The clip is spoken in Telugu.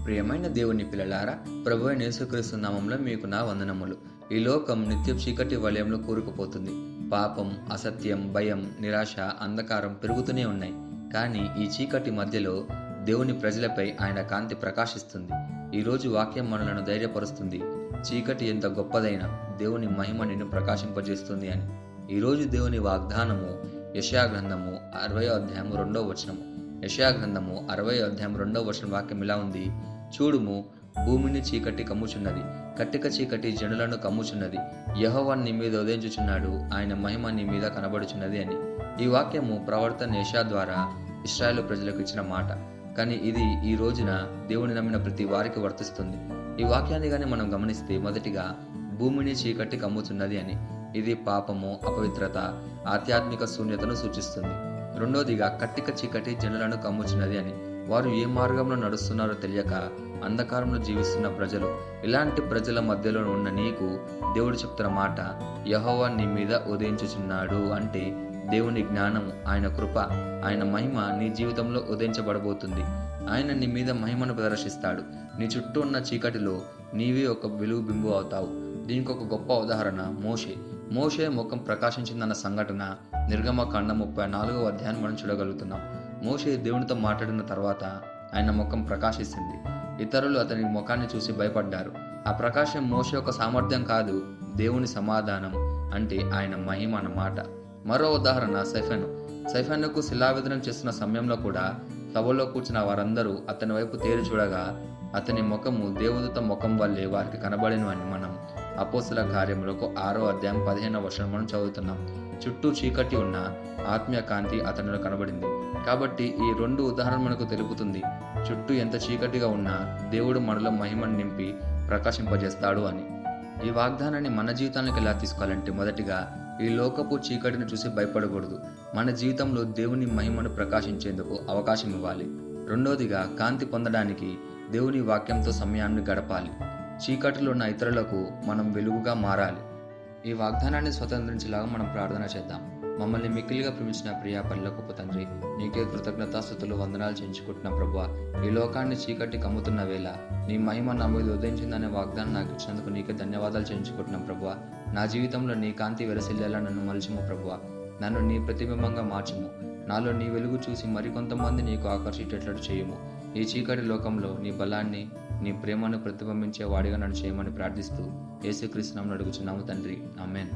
ప్రియమైన దేవుని పిల్లలారా, ప్రభువైన యేసుక్రీస్తు నామంలో మీకు నా వందనములు. ఈ లోకం నిత్య చీకటి వలయంలో కూరుకుపోతుంది. పాపం, అసత్యం, భయం, నిరాశ, అంధకారం పెరుగుతూనే ఉన్నాయి. కానీ ఈ చీకటి మధ్యలో దేవుని ప్రజలపై ఆయన కాంతి ప్రకాశిస్తుంది. ఈరోజు వాక్యం మనలను ధైర్యపరుస్తుంది. చీకటి ఎంత గొప్పదైనా దేవుని మహిమ నిన్ను ప్రకాశింపజేస్తుంది అని. ఈరోజు దేవుని వాగ్దానము యెషయా గ్రంథము 60వ అధ్యాయము 2వ వచనము. యెషయా గ్రంథము 60వ అధ్యాయం 2వ వచనం వాక్యం ఇలా ఉంది: చూడుము, భూమిని చీకటి కమ్ముచున్నది, కట్టిక చీకటి జనులను కమ్ముచున్నది. యెహోవా నీ మీద ఉదయించుచున్నాడు, ఆయన మహిమ నీ మీద కనబడుచున్నది అని. ఈ వాక్యము ప్రవర్తన యెషయా ద్వారా ఇశ్రాయేలు ప్రజలకు ఇచ్చిన మాట. కానీ ఇది ఈ రోజున దేవుని నమ్మిన ప్రతి వారికి వర్తిస్తుంది. ఈ వాక్యాన్ని కానీ మనం గమనిస్తే, మొదటిగా భూమిని చీకటి కమ్ముతున్నది అని. ఇది పాపము, అపవిత్రత, ఆధ్యాత్మిక శూన్యతను సూచిస్తుంది. రెండోదిగా కట్టిక చీకటి జనులను కమ్ముచున్నది అని. వారు ఏ మార్గంలో నడుస్తున్నారో తెలియక అంధకారంలో జీవిస్తున్న ప్రజలు. ఇలాంటి ప్రజల మధ్యలో ఉన్న నీకు దేవుడు చెప్తున్న మాట, యెహోవా నీ మీద ఉదయించుచున్నాడు అంటే దేవుని జ్ఞానం, ఆయన కృప, ఆయన మహిమ నీ జీవితంలో ఉదయించబడబోతుంది. ఆయన నీ మీద మహిమను ప్రదర్శిస్తాడు. నీ చుట్టూ ఉన్న చీకటిలో నీవే ఒక వెలుగు బింబు అవుతావు. దీనికి ఒక గొప్ప ఉదాహరణ మోషే ముఖం ప్రకాశించిందన్న సంఘటన నిర్గమకాండం 34వ అధ్యాయం మనం చూడగలుగుతున్నాం. మోషే దేవునితో మాట్లాడిన తర్వాత ఆయన ముఖం ప్రకాశిస్తుంది. ఇతరులు అతని ముఖాన్ని చూసి భయపడ్డారు. ఆ ప్రకాశం మోషే యొక్క సామర్థ్యం కాదు, దేవుని సమాధానం, అంటే ఆయన మహిమ అన్నమాట. మరో ఉదాహరణ సైఫనుకు శిలావిధనం చేస్తున్న సమయంలో కూడా సభలో కూర్చున్న వారందరూ అతని వైపు తేరి చూడగా అతని ముఖము దేవదూత ముఖం వల్లే వారికి కనబడిను అని మనం అపోస్తల కార్యములకు 6వ అధ్యాయం 15వ వచనం మనం చదువుతున్నాం. చుట్టూ చీకటి ఉన్న ఆత్మీయ కాంతి అతనిలో కనబడింది. కాబట్టి ఈ 2 ఉదాహరణలు మనకు తెలుపుతుంది, చుట్టూ ఎంత చీకటిగా ఉన్నా దేవుడు మనలో మహిమను నింపి ప్రకాశింపజేస్తాడు అని. ఈ వాగ్దానాన్ని మన జీవితానికి ఎలా తీసుకోవాలంటే, మొదటిగా ఈ లోకపు చీకటిని చూసి భయపడకూడదు. మన జీవితంలో దేవుని మహిమను ప్రకాశించేందుకు అవకాశం ఇవ్వాలి. రెండోదిగా కాంతి పొందడానికి దేవుని వాక్యంతో సమయాన్ని గడపాలి. చీకటిలో ఉన్న ఇతరులకు మనం వెలుగుగా మారాలి. ఈ వాగ్దానాన్ని స్వతంత్రించేలాగా మనం ప్రార్థన చేద్దాం. మమ్మల్ని మిక్కిలిగా ప్రేమించిన ప్రియా పల్లెకు తండ్రి, నీకే కృతజ్ఞతాస్తుతులు వందనాలు చేయించుకుంటున్న ప్రభువా. ఈ లోకాన్ని చీకటి కమ్ముతున్న వేళ నీ మహిమ నా మీద ఉదయించిందనే వాగ్దానం నాకు ఇచ్చినందుకు నీకే ధన్యవాదాలు చేయించుకుంటున్నాం ప్రభువా. నా జీవితంలో నీ కాంతి వెరసిల్లేలా నన్ను మలుచుము ప్రభువా. నన్ను నీ ప్రతిబింబంగా మార్చుము. నాలో నీ వెలుగు చూసి మరికొంతమంది నీకు ఆకర్షించేటట్లు చేయుము. ఈ చీకటి లోకంలో నీ బలాన్ని, నీ ప్రేమను ప్రతిబింబించే వాడిగా నన్ను చేయమని ప్రార్థిస్తూ యేసుక్రీస్తు నామమున అడుగుచున్నాము తండ్రి, ఆమేన్.